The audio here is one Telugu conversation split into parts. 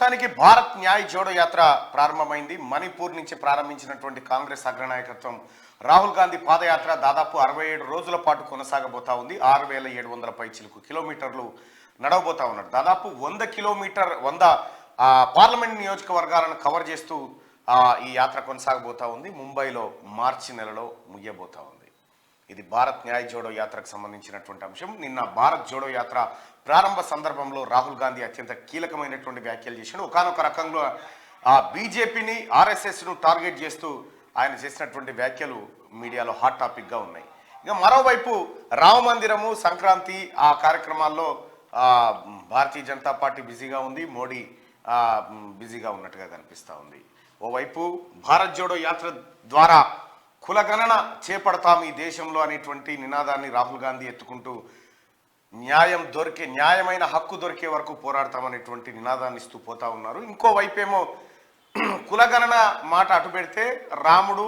మొత్తానికి భారత్ న్యాయ్ జోడో యాత్ర ప్రారంభమైంది. మణిపూర్ నుంచి ప్రారంభించినటువంటి కాంగ్రెస్ అగ్రనాయకత్వం రాహుల్ గాంధీ పాదయాత్ర దాదాపు 67 రోజుల పాటు కొనసాగబోతా ఉంది. 6700 పైచిలుకు కిలోమీటర్లు నడవబోతా ఉన్నారు. దాదాపు 100 పార్లమెంట్ నియోజకవర్గాలను కవర్ చేస్తూ ఈ యాత్ర కొనసాగబోతా ఉంది. ముంబైలో మార్చి నెలలో ముగియబోతా ఉంది. ఇది భారత్ న్యాయ్ జోడో యాత్రకు సంబంధించినటువంటి అంశం. నిన్న భారత్ జోడో యాత్ర ప్రారంభ సందర్భంలో రాహుల్ గాంధీ అత్యంత కీలకమైనటువంటి వ్యాఖ్యలు చేశాడు. ఒకానొక రకంలో బీజేపీని ఆర్ఎస్ఎస్ను టార్గెట్ చేస్తూ ఆయన చేసినటువంటి వ్యాఖ్యలు మీడియాలో హాట్ టాపిక్గా ఉన్నాయి. ఇక మరోవైపు రామ మందిరము సంక్రాంతి ఆ కార్యక్రమాల్లో భారతీయ జనతా పార్టీ బిజీగా ఉంది. మోడీ బిజీగా ఉన్నట్టుగా కనిపిస్తూ ఉంది. ఓవైపు భారత్ జోడో యాత్ర ద్వారా కులగణన చేపడతాం ఈ దేశంలో అనేటువంటి నినాదాన్ని రాహుల్ గాంధీ ఎత్తుకుంటూ న్యాయమైన హక్కు దొరికే వరకు పోరాడతామనేటువంటి నినాదాన్ని ఇస్తూ పోతా ఉన్నారు. ఇంకోవైపేమో కులగణన మాట అటు పెడితే రాముడు,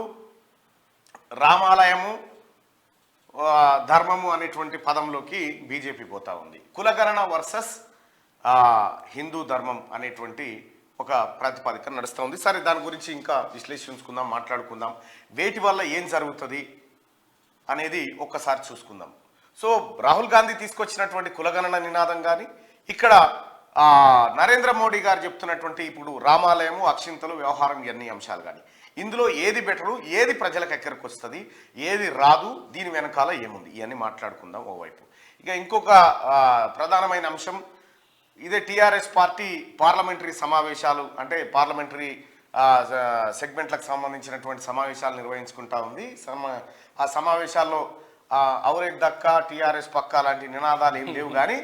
రామాలయము, ధర్మము అనేటువంటి పదంలోకి బీజేపీ పోతా ఉంది. కులగణన వర్సెస్ హిందూ ధర్మం అనేటువంటి ఒక ప్రాతిపదిక నడుస్తూ ఉంది. సరే, దాని గురించి ఇంకా విశ్లేషించుకుందాం, మాట్లాడుకుందాం. వేటి వల్ల ఏం జరుగుతుంది అనేది ఒక్కసారి చూసుకుందాం. సో రాహుల్ గాంధీ తీసుకొచ్చినటువంటి కులగణన నినాదం కానీ, ఇక్కడ నరేంద్ర మోడీ గారు చెప్తున్నటువంటి ఇప్పుడు రామాలయము, అక్షింతలు, వ్యవహారం, ఇవన్నీ అంశాలు కానీ, ఇందులో ఏది బెటరు, ఏది ప్రజలకు ఎక్కడికి వస్తుంది, ఏది రాదు, దీని వెనకాల ఏముంది, ఇవన్నీ మాట్లాడుకుందాం ఓవైపు. ఇక ఇంకొక ప్రధానమైన అంశం, ఇదే టీఆర్ఎస్ పార్టీ పార్లమెంటరీ సమావేశాలు, అంటే పార్లమెంటరీ సెగ్మెంట్లకు సంబంధించినటువంటి సమావేశాలు నిర్వహించుకుంటా ఉంది. ఆ సమావేశాల్లో ఔరేక్ దక్క, టీఆర్ఎస్ పక్క లాంటి నినాదాలు ఏం లేవు కానీ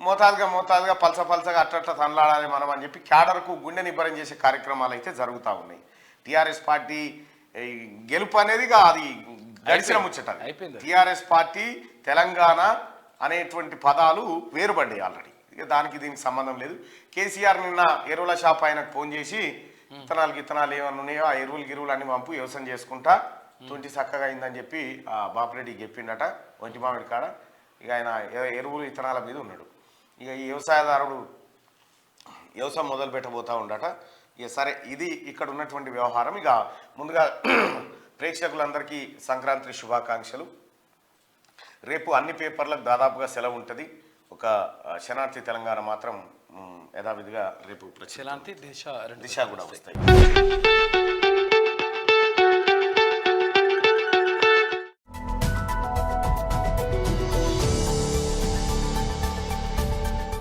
మోతాదుగా పలసగా అట్లా తనలాడాలి మనం అని చెప్పి క్యాడర్కు గుండె నిబ్బరం చేసే కార్యక్రమాలు అయితే జరుగుతూ ఉన్నాయి. టీఆర్ఎస్ పార్టీ గెలుపు అనేది అది గడిచిన ముచ్చట. టీఆర్ఎస్ పార్టీ తెలంగాణ అనేటువంటి పదాలు వేరుపడ్డాయి ఆల్రెడీ. ఇక దీనికి సంబంధం లేదు. కేసీఆర్ నిన్న ఎరువుల షాప్ ఆయనకు ఫోన్ చేసి విత్తనాలు ఏమన్నా ఉన్నాయో ఆ గిరువులు అన్ని పంపు వ్యవసాయం చేసుకుంటా తుంటి చక్కగా అయిందని చెప్పి బాపిరెడ్డికి చెప్పిండట ఒంటి మామిడి కాడ. ఇక ఆయన ఎరువులు విత్తనాల మీద ఉన్నాడు. ఇక ఈ వ్యవసాయదారుడు వ్యవసాయం మొదలు పెట్టబోతా ఉండట. ఇక సరే, ఇది ఇక్కడ ఉన్నటువంటి వ్యవహారం. ఇక ముందుగా ప్రేక్షకులందరికీ సంక్రాంతి శుభాకాంక్షలు. రేపు అన్ని పేపర్లకు దాదాపుగా సెలవు ఉంటుంది. ఒక శనార్థి తెలంగాణ మాత్రం యథావిధిగా రేపు దిశ కూడా వస్తాయి.